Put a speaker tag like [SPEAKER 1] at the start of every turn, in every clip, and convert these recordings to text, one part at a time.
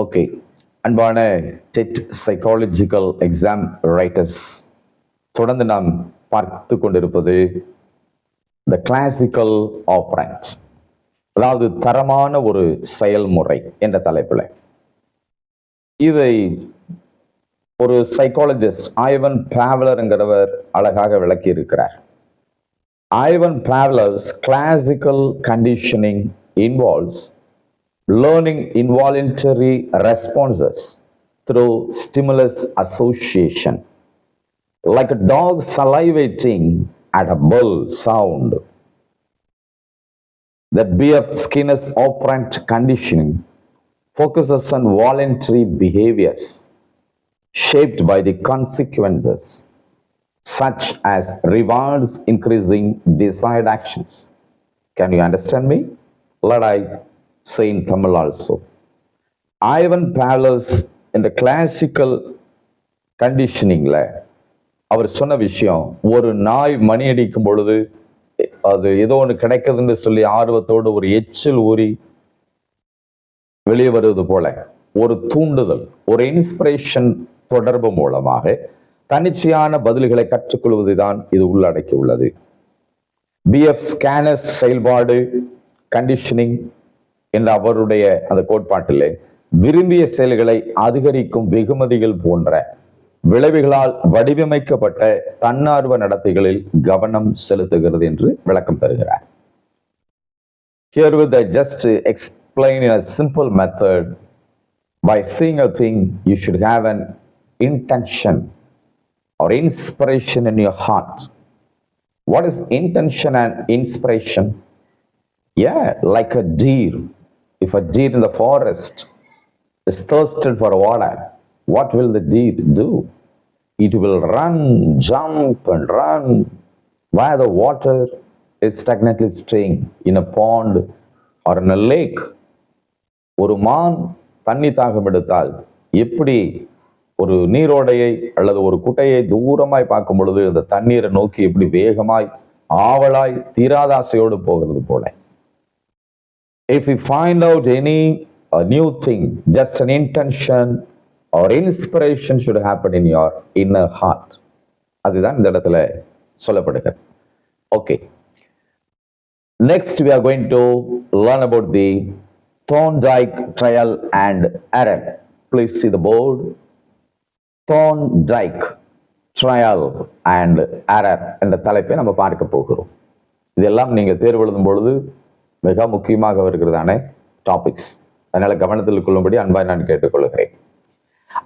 [SPEAKER 1] Okay, அன்பான dead psychological exam writers, தொடர்ந்து நாம் பார்த்து கொண்டிருப்பது த கிளாசிக்கல் ஆப்ரண்ட், அதாவது தரமான ஒரு செயல்முறை என்ற தலைப்பில். இதை ஒரு சைக்காலஜிஸ்ட் ஐவன் பிராவலர்ங்கிறவர் அழகாக விளக்கி இருக்கிறார். Ivan Pavlov's classical conditioning involves learning involuntary responses through stimulus association, like a dog salivating at a bull sound. The B.F. Skinner's operant conditioning focuses on voluntary behaviors shaped by the consequences, such as rewards increasing desired actions. Can you understand me? Let I say in Tamil also. Ivan Pavlov's in the classical conditioningல அவர் சொன்ன விஷயம், ஒரு நாய் மணி அடிக்கும் பொழுது அது ஏதோ ஒன்று கிடைக்குதுன்னு சொல்லி ஆர்வத்தோடு ஒரு எச்சில் ஊறி வெளியே வருவது போல ஒரு தூண்டுதல், ஒரு இன்ஸ்பிரேஷன் தொடர்பு மூலமாக தன்னிச்சையான பதில்களை கற்றுக்கொள்வதுதான் இது உள்ளடக்கி உள்ளது. B.F. Skinner's செயல்பாடு கண்டிஷனிங் என்ற அவருடைய அந்த கோட்பாட்டிலே விரும்பிய செயல்களை அதிகரிக்கும் வெகுமதிகள் போன்ற விளைவுகளால் வடிவமைக்கப்பட்ட தன்னார்வ நடத்தைகளில் கவனம் செலுத்துகிறது என்று விளக்கம் தருகிறார். Here with I just explain in a simple method, by seeing a thing you should have an intention or inspiration in your heart. What is intention and inspiration? Yeah, like a deer. If a deer in the forest is thirsted for water, what will the deer do? It will run, jump and run where the water is stagnantly staying, in a pond or in a lake. ஒரு மான் தண்ணி தாகம் எடுத்தால் எப்படி ஒரு நீரோடையை அல்லது ஒரு குட்டையை தூரமாய் பார்க்கும் பொழுது அந்த தண்ணீரை நோக்கி எப்படி வேகமாய் ஆவலாய் தீராதாசையோடு போகிறது போல, if you find out any new thing, just an intention or inspiration should happen in your inner heart. அதுதான் இந்த இடத்துல சொல்லப்படுகிறது. Okay. Next we are going to learn about the Thorndike trial and error. Please see the board. Thorndike trial and error என்ற தலைப்பை நம்ம பார்க்க போகிறோம். இதெல்லாம் நீங்க தேர்வு எழுதும் பொழுது மிக முக்கியமாக வருகிறதான டாபிக்ஸ். அதனால கவனத்தில் கொள்ளும்படி அன்பாய் நான் கேட்டுக்கொள்கிறேன்.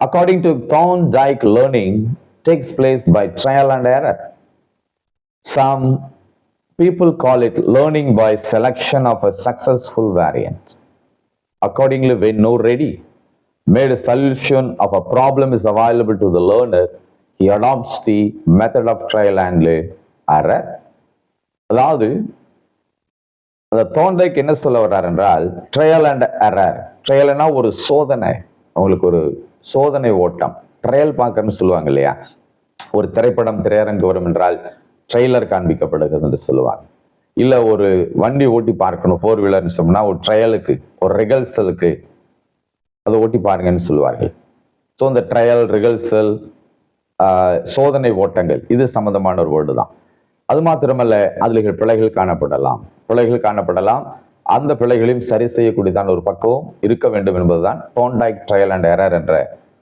[SPEAKER 1] According to Thorndike, learning takes place by trial and error. Some people call it learning by selection of a successful variant. Accordingly, when no ready-made solution of a problem is available to the learner, he adopts the method of trial and error. அதாவது அந்த தோண்டைக்கு என்ன சொல்ல வர்றார் என்றால், trial and error. ட்ரையல்னா ஒரு சோதனை, அவங்களுக்கு ஒரு சோதனை ஓட்டம், ட்ரையல் பார்க்கறன்னு சொல்லுவாங்க இல்லையா. ஒரு திரைப்படம் திரையரங்கு வரும் என்றால் ட்ரெய்லர் காண்பிக்கப்படுகிறது என்று சொல்லுவாங்க. இல்லை ஒரு வண்டி ஓட்டி பார்க்கணும், 4 வீலர்னு சொன்னா ஒரு ட்ரையலுக்கு, ஒரு ரிகல்சலுக்கு அதை ஓட்டி பாருங்கன்னு சொல்லுவார்கள். ஸோ இந்த ட்ரையல், ரிகல்சல், சோதனை ஓட்டங்கள் இது சம்பந்தமான ஒரு வேர்டு தான். அது மாத்திரமல்ல, அதில் பிழைகள் காணப்படலாம். அந்த பிழைகளையும் சரி செய்யக்கூடியதான ஒரு பக்குவம் இருக்க வேண்டும் என்பதுதான் தோண்டைக் ட்ரையல் அண்ட் எரர் என்ற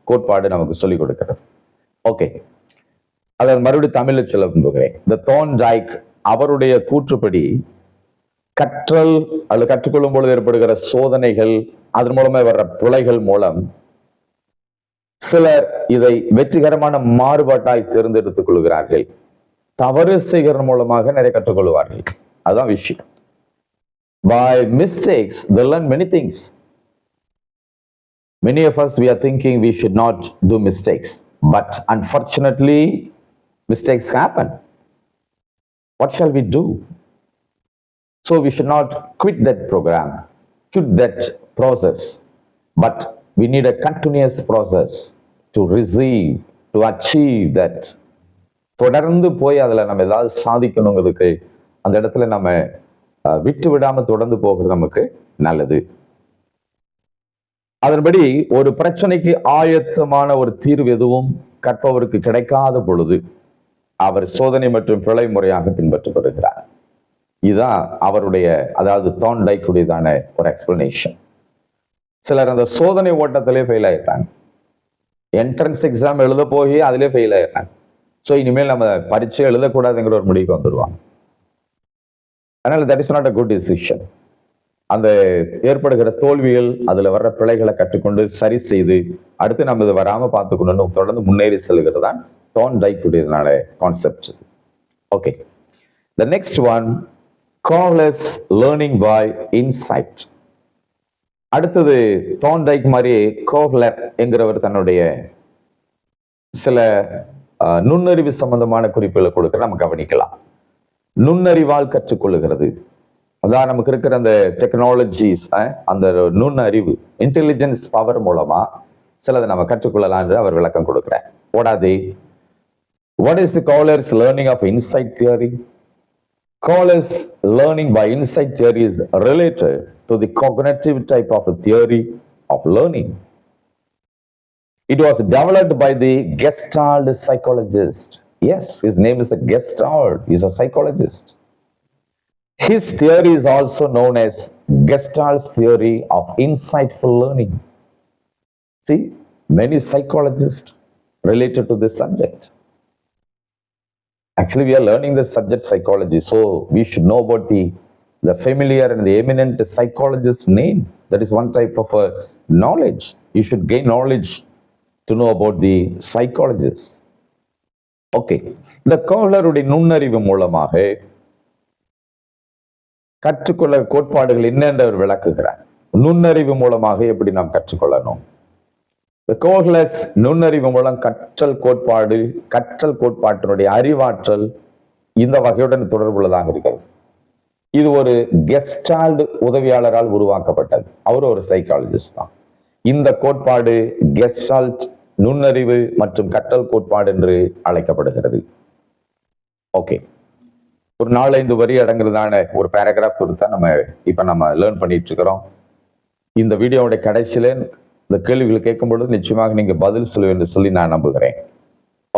[SPEAKER 1] கோட்பாடு நமக்கு சொல்லிக் கொடுக்கிறது. ஓகே, அதை மறுபடியும் தமிழில் சொல்ல விரும்புகிறேன். இந்த தோண்டைக் அவருடைய கூற்றுப்படி கற்றல் அல்லது கற்றுக்கொள்ளும் பொழுது ஏற்படுகிற சோதனைகள், அதன் மூலமா வர்ற பிழைகள் மூலம் சிலர் இதை வெற்றிகரமான மாறுபாட்டாய் தேர்ந்தெடுத்துக் கொள்கிறார்கள். தவறு செய்கிற மூலமாக நிறைய கற்றுக்கொள்வார்கள். அதுதான் விஷயம். By mistakes they learn many things. Many of us, we are thinking we should not do mistakes, but unfortunately mistakes happen. What shall we do? So we should not quit that program, quit that process, but we need a continuous process to receive, to achieve that. தொடர்ந்து போய் அதில் நம்ம ஏதாவது சாதிக்கணுங்கிறதுக்கு அந்த இடத்துல நம்ம விட்டு விடாம தொடர்ந்து போகிறது நமக்கு நல்லது. அதன்படி ஒரு பிரச்சனைக்கு ஆயத்தமான ஒரு தீர்வு எதுவும் கற்பவருக்கு கிடைக்காத பொழுது அவர் சோதனை மற்றும் பிழை முறையாக பின்பற்றி வருகிறார். இதுதான் அவருடைய, அதாவது தார்ண்டைக்குடையதான ஒரு எக்ஸ்பிளனேஷன். சிலர் அந்த சோதனை ஓட்டத்திலே ஃபெயில் ஆயிட்டாங்க. என்ட்ரன்ஸ் எக்ஸாம் எழுத போய் அதிலே ஃபெயில் ஆயிடுறாங்க. ஸோ இனிமேல் நம்ம பரீட்சை எழுதக்கூடாதுங்கிற ஒரு முடிவுக்கு வந்துடுவாங்க. அதனால that is not a good decision. அந்த ஏற்படுகிற தோல்விகள், அதுல வர்ற பிழைகளை கற்றுக்கொண்டு சரி செய்து அடுத்து நம்ம இது வராம பார்த்துக்கணும்னு தொடர்ந்து முன்னேறி செல்கிறது தான் தார்ண்டைக்குடையதான concept. Okay, the next one, Kohler's learning by insight. அடுத்தது தார்ண்டைக் மாதிரி கோஹ்லர் என்கிறவர் தன்னுடைய சில நுண்ணறிவு சம்பந்தமான குறிப்புகளை கொடுக்க நம்ம கவனிக்கலாம். நுண்ணறிவால் கற்றுக்கொள்ளுகிறது, அதான் நமக்கு இருக்கிற அந்த டெக்னாலஜிஸ், அந்த நுண்ணறிவு இன்டெலிஜென்ஸ் பவர் மூலமா சிலதை நம்ம கற்றுக்கொள்ளலாம் என்று அவர் விளக்கம் கொடுக்கிறார். ஓடாது. What is the Kohler's learning of insight theory? Kohler's learning by insight theory is related to the cognitive type of a theory of learning. It was developed by the Gestalt psychologist. Yes, his name is a Gestalt. He's a psychologist. His theory is also known as Gestalt theory of insightful learning. See, many psychologists related to this subject. Actually, we are learning the subject psychology, so we should know about the familiar and the eminent psychologist's name. That is one type of a knowledge. You should gain knowledge to know about the psychologists. Okay, இந்த கோஹ்லருடைய நுண்ணறிவு மூலமாக கற்றுக்கொள்ள கோட்பாடுகள் என்னென்று அவர் விளக்குகிறார். நுண்ணறிவு மூலமாக எப்படி நாம் கற்றுக்கொள்ளணும்? கோஹ்லர்ஸ் நுண்ணறிவு மூலம் கற்றல் கோட்பாடு, கற்றல் கோட்பாட்டினுடைய அறிவாற்றல் இந்த வகையுடன் தொடர்புள்ளதாக இருக்கிறது. இது ஒரு கெஸ்டால்ட் உதவியாளரால் உருவாக்கப்பட்டது. அவர் ஒரு சைக்காலஜிஸ்ட் தான். இந்த கோட்பாடு கெஸ்டால்ட் நுண்ணறிவு மற்றும் கற்றல் கோட்பாடு என்று அழைக்கப்படுகிறது. ஓகே, ஒரு 4-5 வரி அடங்குறதான ஒரு பேராகிராஃப் கொடுத்தா நம்ம லேர்ன் பண்ணிட்டு இருக்கிறோம். இந்த வீடியோவுடைய கடைசியில இந்த கேள்விகளை கேட்கும் பொழுது நிச்சயமாக நீங்க பதில் சொல்லுவீங்க என்று சொல்லி நான் நம்புகிறேன்.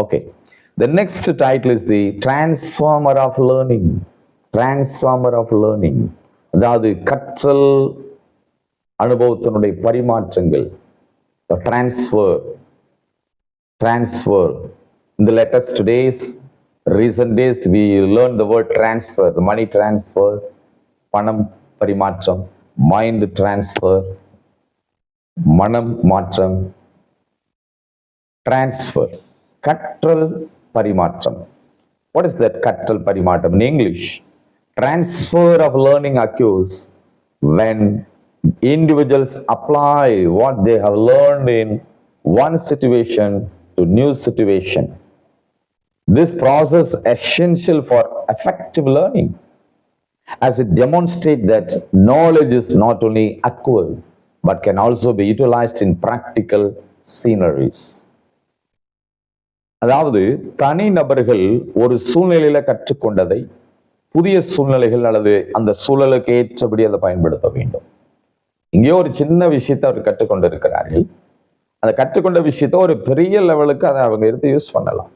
[SPEAKER 1] Okay, the next title is the transformer of learning. Transformer of learning, அதாவது கற்றல் அனுபவத்தினுடைய பரிமாற்றங்கள். Transfer. In the latest days, recent days, we learned the word transfer, the money transfer, பணம் பரிமாற்றம், mind transfer, மனம் மாற்றம், transfer, கற்றல் பரிமாற்றம். What is that கற்றல் பரிமாற்றம் in English? Transfer of learning occurs when individuals apply what they have learned in one situation to new situation. This process is essential for effective learning, as it demonstrates that knowledge is not only acquired but can also be utilized in practical scenarios. அதாவது தனி நபர்கள் ஒரு சூழ்நிலையில கற்றுக்கொண்டதை புதிய சூழ்நிலைகள் அல்லது அந்த சூழலுக்கு ஏற்றபடி அதை பயன்படுத்த வேண்டும். இங்கேயோ ஒரு சின்ன விஷயத்தை அவர் கற்றுக்கொண்டு இருக்கிறார்கள். அந்த கற்றுக்கொண்ட விஷயத்த ஒரு பெரிய லெவலுக்கு அதை அவங்க எடுத்து யூஸ் பண்ணலாம்.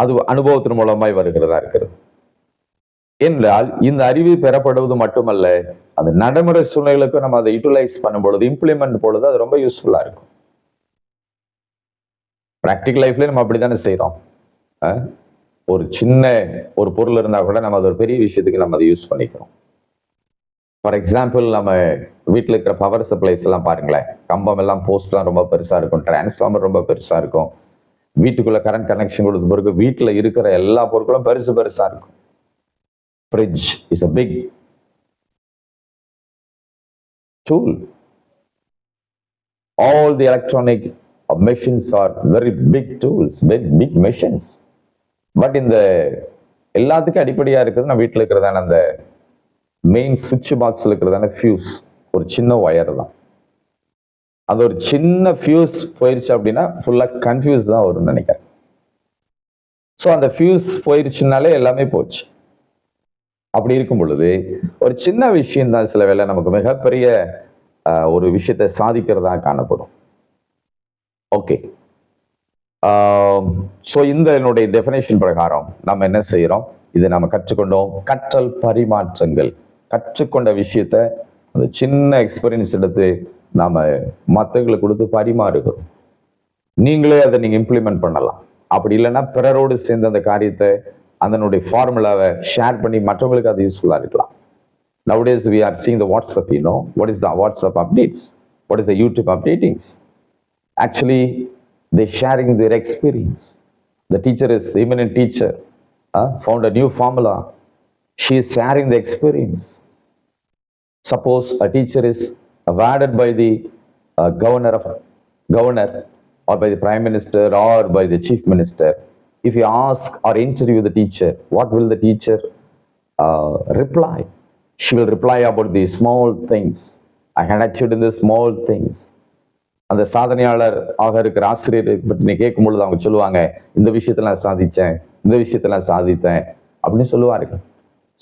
[SPEAKER 1] அது அனுபவத்தின் மூலமாய் வருகிறதா இருக்கிறது என்றால் இந்த அறிவு பெறப்படுவது மட்டுமல்ல, அது நடைமுறை சூழ்நிலைகளுக்கு நம்ம அதை யூட்டிலைஸ் பண்ணும் பொழுது, இம்ப்ளிமெண்ட் பொழுது அது ரொம்ப யூஸ்ஃபுல்லா இருக்கும். பிராக்டிகல் லைஃப்ல நம்ம அப்படித்தானே செய்யறோம். ஒரு சின்ன ஒரு பொருள் இருந்தா கூட நம்ம அது ஒரு பெரிய விஷயத்துக்கு நம்ம அதை யூஸ் பண்ணிக்கிறோம். ஃபார் எக்ஸாம்பிள், நம்ம வீட்டில் இருக்கிற பவர் சப்ளைஸ் எல்லாம் பாருங்களேன். கம்பம் எல்லாம், போஸ்ட்லாம் ரொம்ப பெருசா இருக்கும், டிரான்ஸ்ஃபார்மர் ரொம்ப பெருசா இருக்கும். வீட்டுக்குள்ள கரண்ட் கனெக்ஷன் கொடுத்த பிறகு வீட்டில் இருக்கிற எல்லா பொருட்களும் பெருசா இருக்கும். Fridge is a big tool. All the electronic machines are very big tools, big machines. But இந்த எல்லாத்துக்கும் அடிப்படையா இருக்கிறது நம்ம வீட்டில் இருக்கிறதான அந்த மெயின் சுவிட்ச் பாக்ஸ்ல இருக்கிறதான ஃபியூஸ், ஒரு சின்ன ஒயர் தான். அது ஒரு சின்ன ஃபியூஸ் போயிருச்சு அப்படின்னா ஃபுல்லா கன்ஃபியூஸ் தான் வரும்னு நினைக்கிறேன். ஸோ அந்த ஃபியூஸ் போயிருச்சுனாலே எல்லாமே போச்சு. அப்படி இருக்கும் பொழுது ஒரு சின்ன விஷயம் தான் சில வேளை நமக்கு மிகப்பெரிய ஒரு விஷயத்தை சாதிக்கிறதா காணப்படும். ஓகே, ஸோ இந்த என்னுடைய டெஃபினேஷன் பிரகாரம் நம்ம என்ன செய்யறோம்? இதை நம்ம கற்றுக்கொண்டோம். கற்றல் பரிமாற்றங்கள், கற்றுக்கொண்ட விஷயத்த அந்த சின்ன எக்ஸ்பீரியன்ஸ் எடுத்து நாம மற்றவங்களுக்கு கொடுத்து பரிமாறுகிறோம். நீங்களே அதை நீங்க இம்ப்ளிமெண்ட் பண்ணலாம். அப்படி இல்லைன்னா பிறரோடு சேர்ந்து அந்த காரியத்தை அதனுடைய ஃபார்முலாவை ஷேர் பண்ணி மற்றவங்களுக்கு அது யூஸ்ஃபுல்லா இருக்கலாம். Nowadays we are seeing the WhatsApp, what is the WhatsApp updates? What is the YouTube updatings? Actually, they're sharing their experience. The teacher is the eminent teacher, found a new formula. She is sharing the experience. Suppose a teacher is awarded by the governor or by the prime minister or by the chief minister. If you ask or interview the teacher, what will the teacher reply? She will reply about the small things. I had achieved in the small things. அந்த சாதனையாளர் ஆக இருக்கிற ஆசிரியரை பற்றி கேட்கும் பொழுது அவங்க சொல்லுவாங்க, இந்த விஷயத்துல நான் சாதிச்சேன், இந்த விஷயத்துல நான் சாதித்தேன் அப்படின்னு சொல்லுவார்கள்.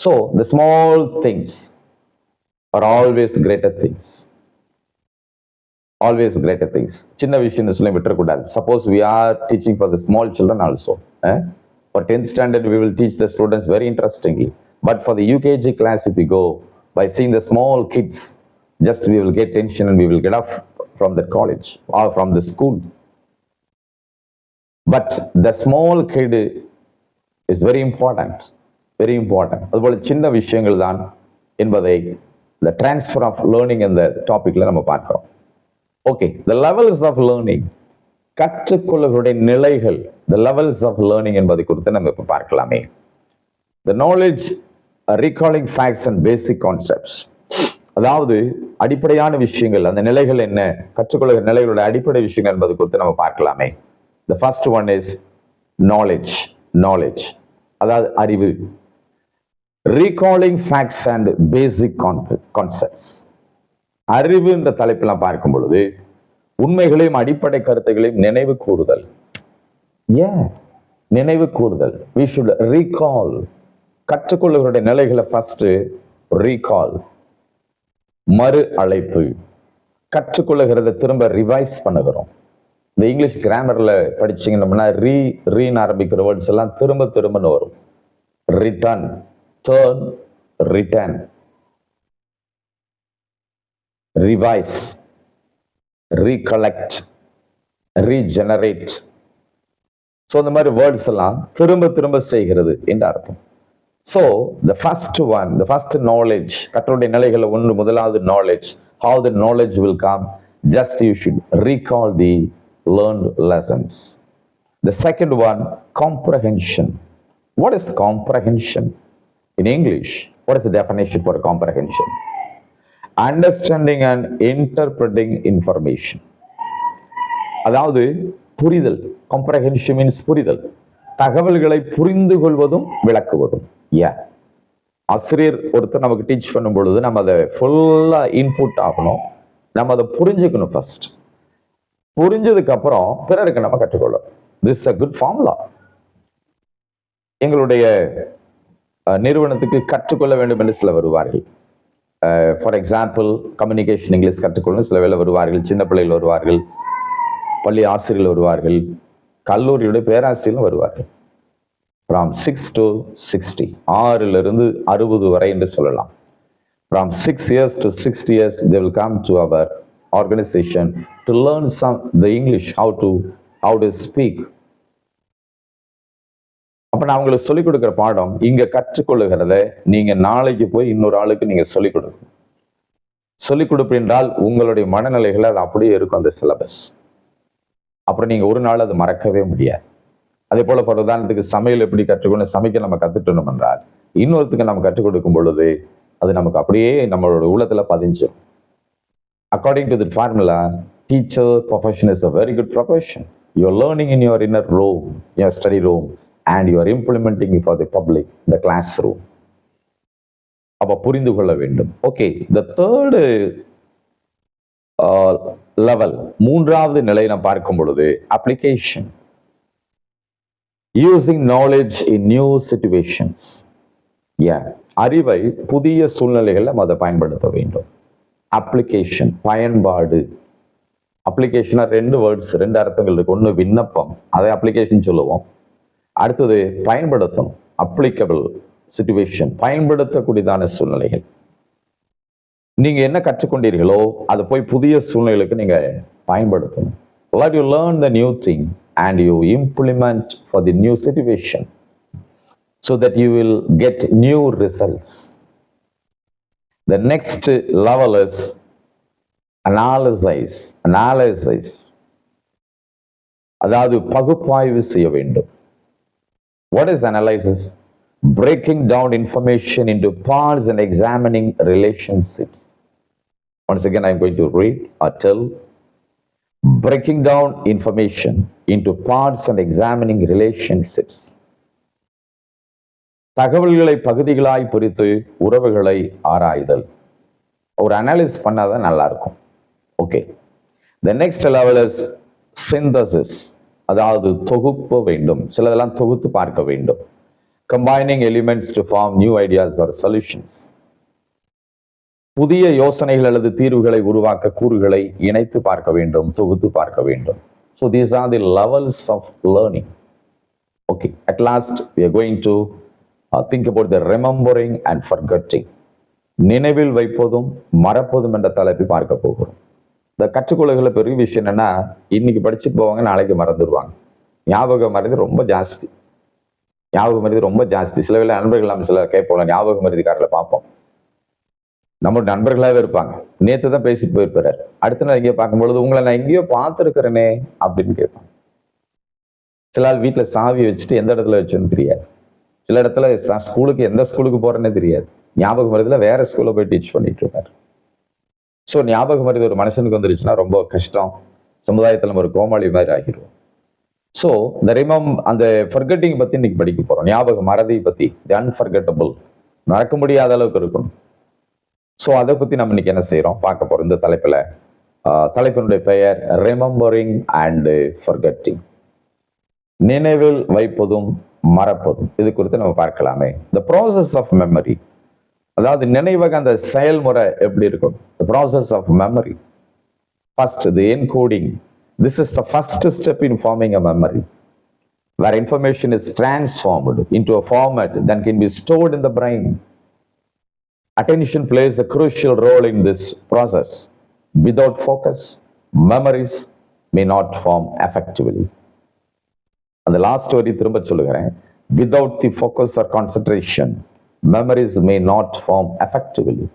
[SPEAKER 1] So the small things are always greater things. Always greater things. சின்ன விஷயம் சொல்லி விட்டுறக்கூடாது. Suppose we are teaching for the small children also. For 10th standard we will teach the students very interestingly. But for the UKG class, if we go by seeing the small kids, just we will get tension and we will get off from the college or from the school. But the small kid is very important, very important. அதுபோல சின்ன விஷயங்கள் தான் என்பதை the transfer of learning இந்த டாபிக்ல நம்ம பார்க்கிறோம். Okay, the levels of learning, கற்றுக்கொள்ளுடைய நிலைகள், the levels of learning என்பதை குறித்து நம்ம இப்ப பார்க்கலாமே. The knowledge, recalling facts and basic concepts. அதாவது அடிப்படையான விஷயங்கள், அந்த நிலைகள் என்ன, கற்றுக்கொள்ளுகிற நிலைகளோட அடிப்படை விஷயங்கள் என்பது குறித்து நம்ம பார்க்கலாமே. The first one is knowledge, அதாவது அறிவு. Recalling facts and basic concepts. அறிவு என்ற தலைப்பில் பார்க்கும் பொழுது உண்மைகளையும் அடிப்படை கருத்துகளையும் நினைவு கூறுதல். நினைவு கூறுதல். We should recall. கற்றுக்கொள்ளுகிற நிலைகளை ஃபர்ஸ்ட் ரீகால், மறு அழைப்பு. கற்றுக்கொள்ளுகிறத திரும்ப ரிவைஸ் பண்ணுகிறோம். இந்த இங்கிலீஷ் கிராமர்ல படிச்சீங்கன்னா ரீன்னு ஆரம்பிக்கிற வேர்ட்ஸ் எல்லாம் திரும்ப திரும்பன்னு வரும். Return, turn, return, revise, recollect, regenerate. So இந்த மாதிரி வேர்ட்ஸ் எல்லாம் திரும்ப திரும்ப செய்கிறது என்று அர்த்தம். So the first knowledge, கற்றலுடைய நிலைகள் ஒன்று, முதலாவது knowledge. How the knowledge will come? Just you should recall the learned lessons. The second one, comprehension. What is comprehension? In English, what is the definition for comprehension? Understanding and interpreting information. அதாவது புரிதல். Comprehension means புரிதல். தகவல்களை புரிந்து கொள்வதும் விளக்குவதும். ஆசிரியர் ஒருத்தர் நமக்கு teach பண்ணும் பொழுது நம்ம அதை ஃபுல்லா இன்புட் ஆகணும். நம்ம அதை புரிஞ்சுக்கணும். ஃபர்ஸ்ட் புரிஞ்சதுக்கு அப்புறம் பிறருக்கு நம்ம கற்றுக்கொள்ளணும். This is a good formula. எங்களுடைய நிறுவனத்துக்கு கற்றுக்கொள்ள வேண்டும் என்று சில வருவார்கள். ஃபார் எக்ஸாம்பிள், கம்யூனிகேஷன் இங்கிலீஷ் கற்றுக்கொள்ளணும் சில வேலை வருவார்கள். சின்ன பிள்ளைகள் வருவார்கள், பள்ளி ஆசிரியர்கள் வருவார்கள், கல்லூரியுடைய பேராசிரியர்கள் வருவார்கள். From 6 to 60, 6 to 60 வரை என்று சொல்லலாம். From 6 years to 60 years, they will come to our organization to learn the English, how to speak. அப்ப நான் உங்களுக்கு சொல்லிக் கொடுக்கிற பாடம், இங்க கற்றுக்கொள்ளுகிறத நீங்க நாளைக்கு போய் இன்னொரு ஆளுக்கு நீங்க சொல்லிக் கொடுக்கணும். சொல்லிக் கொடுப்பு என்றால் உங்களுடைய மனநிலைகள் அது அப்படியே இருக்கும் அந்த சிலபஸ். அப்புறம் நீங்க ஒரு நாள் அது மறக்கவே முடியாது. அதே போல ஒரு உதாரணத்துக்கு சமையல் எப்படி கற்றுக்கணும், சமைக்க நம்ம கத்துட்டோம் என்றால் இன்னொருத்துக்கு நம்ம கற்றுக் கொடுக்கும் பொழுது அது நமக்கு அப்படியே நம்மளோட உள்ளத்துல பதிஞ்சும். According to the formula, teacher profession is a very good profession. You are learning in your inner room, your study room, and you are implementing it for the public, the classroom. அப்ப புரிந்து கொள்ள வேண்டும். Okay, the third level, மூன்றாவது நிலை நாம் பார்க்கும் பொழுது application. Using knowledge in new situations. அறிவை புதிய சூழ்நிலைகளில் நம்ம அதை பயன்படுத்த வேண்டும். அப்ளிகேஷன், பயன்பாடு. அப்ளிகேஷனா ரெண்டு அர்த்தங்கள் இருக்கு. ஒன்று விண்ணப்பம், அதை அப்ளிகேஷன் சொல்லுவோம். அடுத்தது பயன்படுத்தணும், அப்ளிகபிள் சிச்சுவேஷன், பயன்படுத்தக்கூடியதான சூழ்நிலைகள். நீங்க என்ன கற்றுக்கொண்டீர்களோ அதை போய் புதிய சூழ்நிலைகளுக்கு நீங்க பயன்படுத்தணும். Let you learn the new thing and you implement for the new situation so that you will get new results. The next level is analyze. அதாவது பகுப்பாய்வு செய்ய வேண்டும். What is analysis? Breaking down information into parts and examining relationships. Once again, I am going to read or tell. Breaking down information into parts and examining relationships. தகவல்களை பகுதிகளாய் பிரித்து உறவுகளை ஆராய்தல். ஒரு analysis பண்ணாதான் நல்லா இருக்கும். Okay. The next level is synthesis. அதாவது தொகுப்பு வேண்டும். சிலதெல்லாம் தொகுத்து பார்க்க வேண்டும். Combining elements to form new ideas or solutions. புதிய யோசனைகள் அல்லது தீர்வுகளை உருவாக்க கூறுகளை இணைத்து பார்க்க வேண்டும், தொகுத்து பார்க்க வேண்டும். So these are the levels of learning. Okay, at last we are going to think about the remembering and forgetting. நினைவில் வைப்பதும் மறப்பதும் என்ற தலைப்பை பார்க்க போகிறோம். இந்த கற்றுக்கொள்ளுகிற பெரிய விஷயம் என்னன்னா, இன்னைக்கு படிச்சுட்டு போவாங்க, நாளைக்கு மறந்துடுவாங்க. ஞாபக மறதி ரொம்ப ஜாஸ்தி. சில வேளை நண்பர்கள் நம்ம சில கேட்போம், ஞாபக மருதிக்காரர்களை பார்ப்போம். நம்மளோட நண்பர்களாவே இருப்பாங்க. நேற்று தான் பேசிட்டு போயிருப்பாரு, அடுத்த நாள் எங்கேயோ பார்க்கும்பொழுது உங்களை நான் எங்கேயோ பார்த்துருக்கிறேனே அப்படின்னு கேட்பாங்க. சில ஆள் வீட்டில் சாவி வச்சுட்டு எந்த இடத்துல வச்சுன்னு தெரியாது. சில இடத்துல எந்த ஸ்கூலுக்கு போறேன்னே தெரியாது. ஞாபக மருதியில் வேற ஸ்கூல்ல போய் டீச் பண்ணிட்டு இருக்காரு. ஸோ ஞாபக மருதி ஒரு மனுஷனுக்கு வந்துருச்சுன்னா ரொம்ப கஷ்டம். சமுதாயத்தில் நம்ம ஒரு கோமாளி மாதிரி ஆகிடுவோம். ஸோ அந்த ஃபர்கெட்டிங் பத்தி இன்னைக்கு படிக்க போறோம். ஞாபக மறதி பத்தி, தி அன்ஃபர்கெட்டபிள், மறக்க முடியாத அளவுக்கு இருக்கணும். ஸோ அதை பத்தி நம்ம இன்னைக்கு என்ன செய்யறோம் பார்க்க போறோம். இந்த தலைப்பினுடைய பெயர் ரிமெம்பரிங் அண்ட் ஃபர்கெட்டிங். நினைவில் வைப்பதும் மறப்பதும். இது குறித்து நம்ம பார்க்கலாமே. த ப்ராசஸ் ஆஃப் மெமரி, அதாவது நினைவக அந்த செயல்முறை எப்படி இருக்கும். The process of memory. First the encoding. This is the first step in forming a memory, where information is transformed into a format that can be stored in the brain. Attention plays a crucial role in this process. Without focus, memories may not form effectively. And the last story திரும்ப சொல்லுகிறேன். Without the focus or concentration, memories may not form effectively.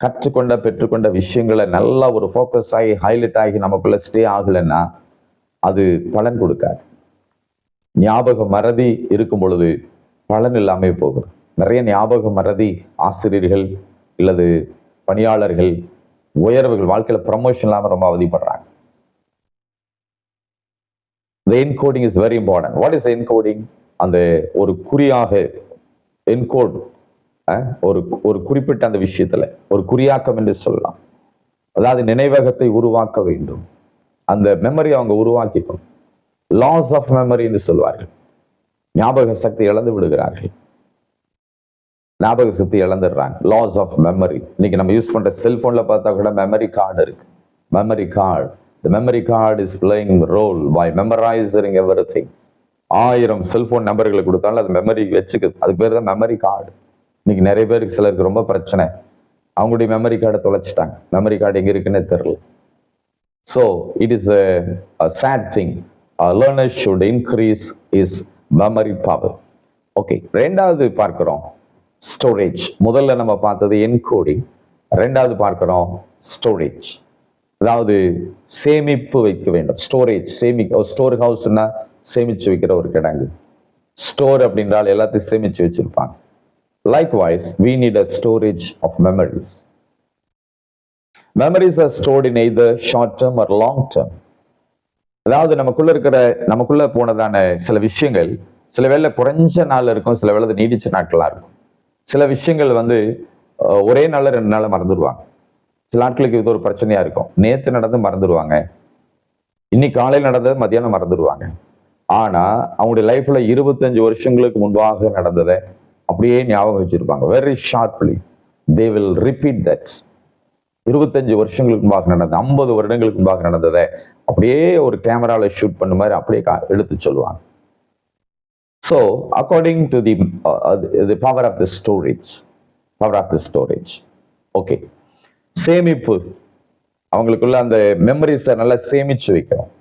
[SPEAKER 1] பெற்றுக்கொண்ட விஷயங்களை நல்லா ஒரு focus ஆகி highlight ஆகி நமக்குள்ள stay ஆகலைன்னா அது பலன் கொடுக்காது. ஞாபக மறதி இருக்கும் பொழுது பலன் இல்லாமல் போகும். நிறைய ஞாபக மறதி ஆசிரியர்கள் இல்லது பணியாளர்கள் உயர்வுகள் வாழ்க்கையில ப்ரமோஷன் இல்லாமல் ரொம்ப அவதிப்படுறாங்க. The encoding is very important. What is encoding? அந்த ஒரு குறியாக என்கோட், ஒரு குறிப்பிட்ட அந்த விஷயத்துல ஒரு குறியாக்கம் என்று சொல்லலாம். அதாவது நினைவகத்தை உருவாக்க வேண்டும். அந்த மெமரி அவங்க உருவாக்கிக்கணும். லாஸ் ஆஃப் மெமரி என்று சொல்வார்கள். ஞாபக சக்தி இழந்து விடுகிறார்கள். ஞாபக சக்தி இழந்துடுறாங்க. Loss of memory. இன்னைக்கு நம்ம யூஸ் பண்ற செல்போன்ல பார்த்தா கூட மெமரி கார்டு இருக்கு. Memory card. The memory card is playing the role by memorizing everything. 1000 cellphone நம்பர்களை கொடுத்தாலும் அது மெமரி வச்சுக்குது. அதுக்கு பேர் தான் மெமரி கார்டு. இன்னைக்கு நிறைய பேருக்கு சிலருக்கு ரொம்ப பிரச்சனை. அவங்களுடைய மெமரி கார்டை தொலைச்சிட்டாங்க. மெமரி கார்டு எங்க இருக்குன்னே தெரியல. So it is a sad thing. Learners should increase his memory power. Okay, ரெண்டாவது பார்க்கிறோம் ஸ்டோரேஜ். முதல்ல நம்ம பார்த்தது என்கோடிங். ரெண்டாவது பார்க்கிறோம் ஸ்டோரேஜ். அதாவது சேமிப்பு வைக்க வேண்டும். ஸ்டோரேஜ், ஸ்டோர் ஹவுஸ்னா சேமிச்சு வைக்கிற ஒரு கிடங்கு. ஸ்டோர் அப்படின்றால் எல்லாத்தையும் சேமிச்சு வச்சிருப்பாங்க. Likewise, we need a storage of memories. Memories are stored in either short term or long term. அதாவது நமக்குள்ள போனதான சில விஷயங்கள் சில வேளை குறைஞ்ச நாள் இருக்கும், சில வேளை நீடிச்ச நாட்களா இருக்கும். சில விஷயங்கள் ஒரே நாள் 2 நாள் மறந்துடுவாங்க. சில நாட்களுக்கு இது ஒரு பிரச்சனையா இருக்கும். நேற்று நடந்து மறந்துடுவாங்க, இன்னைக்கு காலையில் நடந்தது மத்தியானம் மறந்துடுவாங்க. ஆனா அவங்களுடைய லைஃப்ல 25 வருஷங்களுக்கு முன்பாக நடந்ததை அப்படியே ஞாபகம் வச்சிருப்பாங்க. Very sharply they will repeat that. 25 வருஷங்களுக்கு முன்பாக நடந்தது, 50 வருடங்களுக்கு முன்பாக நடந்ததை அப்படியே ஒரு கேமரால ஷூட் பண்ண மாதிரி அப்படியே எடுத்து சொல்லுவாங்க. So, according to the power of the storage, okay. சேமிப்பு, அவங்களுக்குள்ள அந்த மெமரிஸை நல்லா சேமிச்சு வைக்கணும்.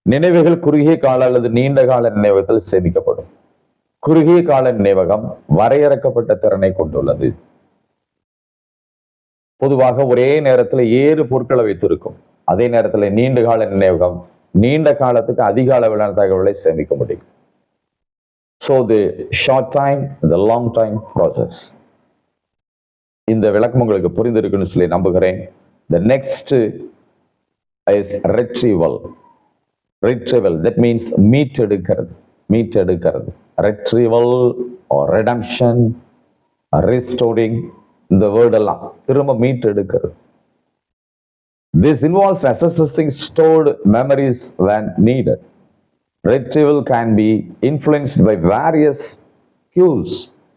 [SPEAKER 1] நினைவுகள் குறுகிய கால அல்லது நீண்ட கால நினைவுகள் சேமிக்கப்படும். குறுகிய கால நினைவகம் வரையறுக்கப்பட்ட திறனை கொண்டுள்ளது. பொதுவாக ஒரே நேரத்தில் 7 பொருட்களை வைத்திருக்கும். அதே நேரத்தில் நீண்ட கால நினைவகம் நீண்ட காலத்துக்கு அதிக அளவிலான தகவலை சேமிக்க முடியும். So the short time, the long time process. இந்த விளக்கம் உங்களுக்கு புரிந்திருக்குன்னு சொல்லி நம்புகிறேன். The next is retrieval. That means மீட்டெடுக்கிறது. Retrieval or redemption, restoring, இந்த வேர்ட் எல்லாம் திரும்ப மீட்டெடுக்கிறது. This involves accessing stored memories when needed. Retrieval can be influenced by various cues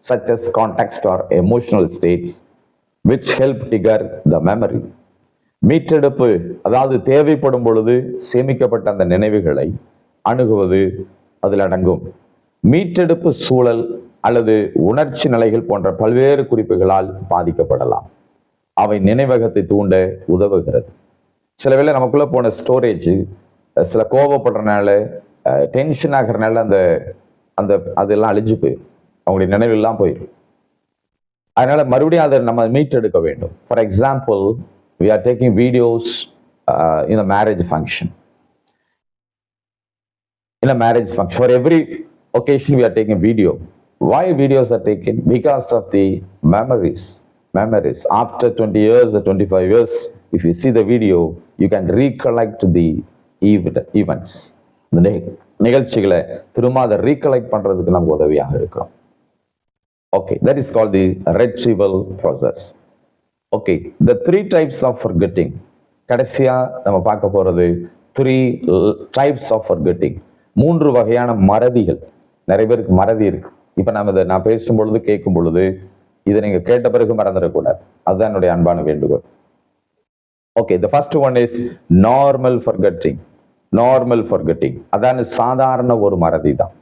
[SPEAKER 1] such as context or emotional states which help trigger the memory. மீட்டெடுப்பு, அதாவது தேவைப்படும் பொழுது சேமிக்கப்பட்ட அந்த நினைவுகளை அணுகுவது அதில் அடங்கும். மீட்டெடுப்பு சூழல் அல்லது உணர்ச்சி நிலைகள் போன்ற பல்வேறு குறிப்புகளால் பாதிக்கப்படலாம். அவை நினைவகத்தை தூண்ட உதவுகிறது. சில வேளை நமக்குள்ள போன ஸ்டோரேஜ் சில கோபப்படுறதுனால, டென்ஷன் ஆகிறதுனால அந்த அந்த அதெல்லாம் அழிஞ்சு போயிடும், அவங்களுடைய நினைவெல்லாம் போயிடும். அதனால மறுபடியும் அதை நம்ம மீட்டெடுக்க வேண்டும். For example, we are taking videos in a marriage function. For every occasion we are taking video. Why videos are taken? Because of the memories. After 20 years or 25 years, if you see the video, you can recollect the events. இந்த நிகழ்ச்சிகளை திரும்ப அதை recollect பண்றதுக்கு நமக்கு உதவியாக இருக்கும். Okay, that is called the retrieval process. Okay, the 3 types of forgetting. கடைசியா நம்ம பார்க்க போறது 3 types of forgetting. 3 வகையான மறதிகள். நிறைய பேருக்கு மறதி இருக்கு. இப்ப நான் பேசும் பொழுது கேட்கும் பொழுது இதை நீங்க கேட்ட பிறகு மறந்துடக்கூடாது. அதுதான் என்னுடைய அன்பான வேண்டுகோள். Okay, the first one is normal forgetting. அதான் சாதாரண ஒரு மறதி தான்.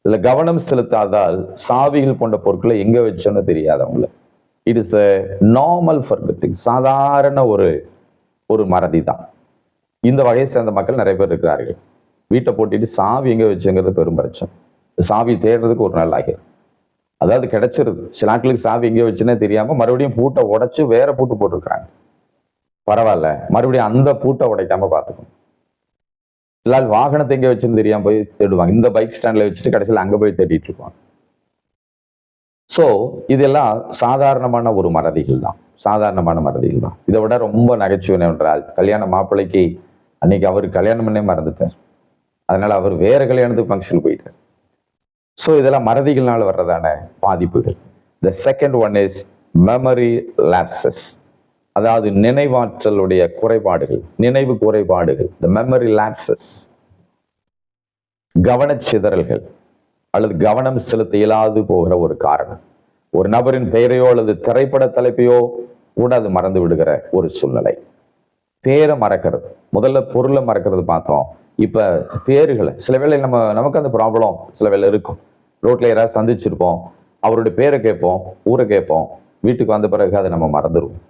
[SPEAKER 1] இதுல கவனம் செலுத்தாதால் சாவிகள் போன்ற பொருட்களை எங்க வச்சோன்னு தெரியாது அவங்களுக்கு. It is a normal forgetting. சாதாரண ஒரு மறதி தான். இந்த வகையை சேர்ந்த மக்கள் நிறைய பேர் இருக்கிறார்கள். வீட்டை போட்டிட்டு சாவி எங்க வச்சுங்கிறது பெரும் பிரச்சனை. சாவி தேடுறதுக்கு ஒரு நாள் ஆகிடும். அதாவது கிடைச்சிருது. சில நாட்களுக்கு சாவி எங்க வச்சுன்னே தெரியாம மறுபடியும் பூட்டை உடைச்சு வேற பூட்டு போட்டிருக்கிறாங்க. பரவாயில்ல, மறுபடியும் அந்த பூட்டை உடைக்காம பார்த்துக்கணும். சில வாகனத்தை எங்க வச்சுன்னு தெரியாம போய் தேடுவாங்க. இந்த பைக் ஸ்டாண்ட்ல வச்சுட்டு கடைசியில் அங்க போய் தேடிட்டு இருப்பாங்க. ஸோ இதெல்லாம் சாதாரணமான ஒரு மறதிகள் தான். இதை விட ரொம்ப நகைச்சுவை என்னவென்றால், கல்யாண மாப்பிள்ளைக்கு அன்னைக்கு அவர் கல்யாணம் பண்ணே மறந்துட்டார். அதனால அவர் வேற கல்யாணத்துக்கு ஃபங்க்ஷன் போயிட்டார். ஸோ இதெல்லாம் மறதிகள்னால வர்றதான பாதிப்புகள். The second one is memory lapses. அதாவது நினைவாற்றலுடைய குறைபாடுகள், நினைவு குறைபாடுகள். த மெமரி லேப்சஸ், கவனச்சிதறல்கள் அல்லது கவனம் செலுத்த இயலாது போகிற ஒரு காரணம். ஒரு நபரின் பெயரையோ அல்லது திரைப்பட தலைப்பையோ கூட அது மறந்து விடுகிற ஒரு சூழ்நிலை. பேரை மறக்கிறது, முதல்ல பொருளை மறக்கிறது பார்த்தோம். இப்ப பேருகளை சில வேளை நமக்கு அந்த ப்ராப்ளம் சில வேளை இருக்கும். ரோட்ல யாராவது சந்திச்சிருப்போம், அவருடைய பேரை கேட்போம், ஊரை கேட்போம், வீட்டுக்கு வந்த பிறகு அதை நம்ம மறந்துடுவோம்.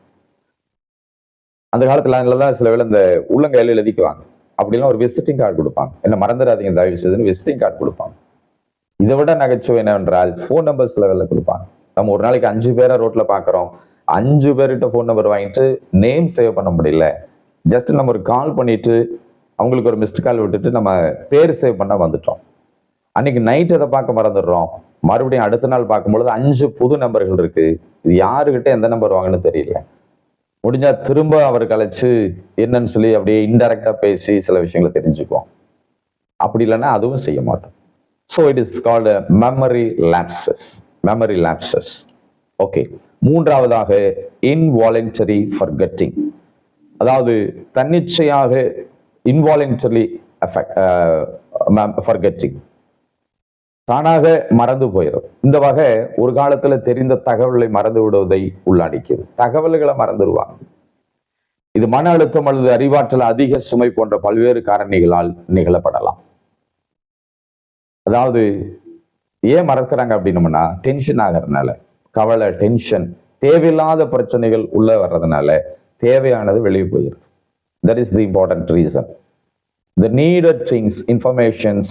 [SPEAKER 1] அந்த காலத்துல தான் சில வேளை இந்த உள்ளங்கையில எழுதிக்குவாங்க. அப்படிலாம் ஒரு விசிட்டிங் கார்டு கொடுப்பாங்க. என்ன மறந்துடாதீங்க தயவு செய்துன்னு விசிட்டிங் கார்டு கொடுப்பாங்க. இதை விட நகைச்சுவை என்னவென்றால் ஃபோன் நம்பர் சில வேலை கொடுப்பாங்க. நம்ம ஒரு நாளைக்கு 5 பேரை ரோட்ல பாக்குறோம், 5 பேர்கிட்ட ஃபோன் நம்பர் வாங்கிட்டு நேம் சேவ் பண்ண முடியல. ஜஸ்ட் நம்ம ஒரு கால் பண்ணிட்டு அவங்களுக்கு ஒரு மிஸ்டு கால் விட்டுட்டு நம்ம பேர் சேவ் பண்ண வந்துட்டோம். அன்னைக்கு நைட் அதை பார்க்க மறந்துடுறோம். மறுபடியும் அடுத்த நாள் பார்க்கும்பொழுது 5 புது நம்பர்கள் இருக்கு. இது யாருக்கிட்ட எந்த நம்பர் வாங்கன்னு தெரியல. முடிஞ்சா திரும்ப அவர் கலைச்சு என்னன்னு சொல்லி அப்படியே இன்டைரக்டா பேசி சில விஷயங்களை தெரிஞ்சுக்குவோம். அப்படி இல்லைன்னா அதுவும் செய்ய மாட்டோம். So it is called memory lapses. Okay, மூன்றாவதாக இன்வாலண்டரி ஃபர்கெட்டிங். அதாவது தன்னிச்சையாக இன்வாலண்டரி ஃபர்கெட்டிங். தானாக மறந்து போயிடும். இந்த வகை ஒரு காலத்துல தெரிந்த தகவல்களை மறந்து விடுவதை உள்ளடக்கியது. தகவல்களை மறந்துடுவாங்க. இது மன அழுத்தம் அல்லது அறிவாற்றல் அதிக சுமை போன்ற பல்வேறு காரணிகளால் நிகழப்படலாம். அதாவது ஏன் மறக்கிறாங்க அப்படின்னோம்னா, டென்ஷன் ஆகிறதுனால, கவலை, டென்ஷன், தேவையில்லாத பிரச்சனைகள் உள்ள வர்றதுனால தேவையானது வெளியே போயிடுது. That is the important reason. The needed things, informations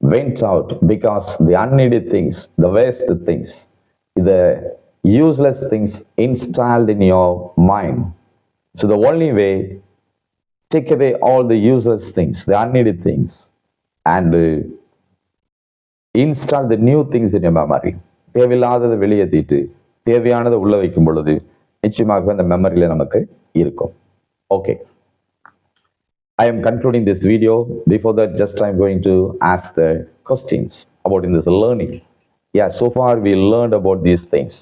[SPEAKER 1] went out because the unneeded things, the waste things, the useless things installed in your mind. So the only way, take away all the useless things, the unneeded things, and install the new things in your memory. தேவையில்லாததை வெளியேற்றிட்டு தேவையானதை உள்ள வைக்கும் பொழுது நிச்சயமாக அந்த மெமரியில நமக்கு இருக்கும். Okay. I am concluding this video. Before that, just I'm going to ask the questions about in this learning. Yeah, so far we learned about these things.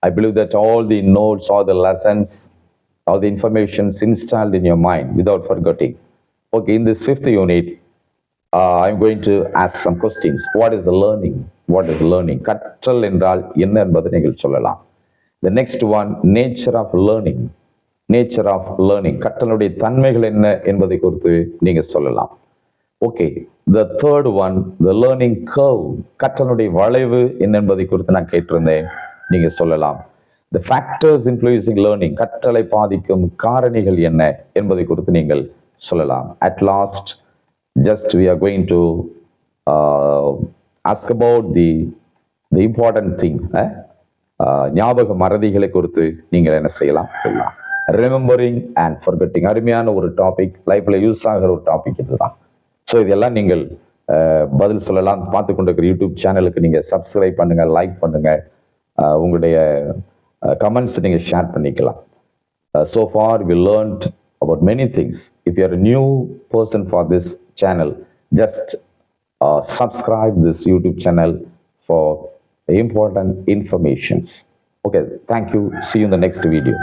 [SPEAKER 1] I believe that all the notes, all the lessons, all the information installed in your mind without forgetting. Okay, in this 5th unit, I'm going to ask some questions. What is the learning? What is learning? கற்றல் என்றால் என்ன என்பதை நீங்கள் சொல்லலாம். The next one, nature of learning. Nature of learning, கற்றலுடைய தன்மைகள் என்ன என்பதை குறித்து நீங்க சொல்லலாம். Okay, the third one, the learning curve, கற்றலுடைய வளைவு என்ன என்பதை குறித்து நான் கேட்டிருந்தேன், நீங்க சொல்லலாம். த ஃபேக்டர்ஸ் இன்ஃப்ளூயன்சிங் லேர்னிங், கற்றலை பாதிக்கும் காரணிகள் என்ன என்பதை குறித்து நீங்கள் சொல்லலாம். At last, just we are going to ask about the important thing, ஞாபக மறதிகளை குறித்து நீங்கள் என்ன செய்யலாம் சொல்லலாம். ரிமெம்பரிங் அண்ட் ஃபர்கெட்டிங், அருமையான ஒரு டாபிக், லைஃப்ல யூஸ் ஆகிற ஒரு டாபிக் இதுதான். ஸோ இதெல்லாம் நீங்கள் பதில் சொல்லலாம். பார்த்து கொண்டிருக்கிற யூடியூப் சேனலுக்கு நீங்கள் சப்ஸ்கிரைப் பண்ணுங்க, லைக் பண்ணுங்க, உங்களுடைய கமெண்ட்ஸ் நீங்கள் ஷேர் பண்ணிக்கலாம். So far we learned about many things. If you are a new person for this channel, just subscribe this YouTube channel for important informations. Okay, thank you. See you in the next video.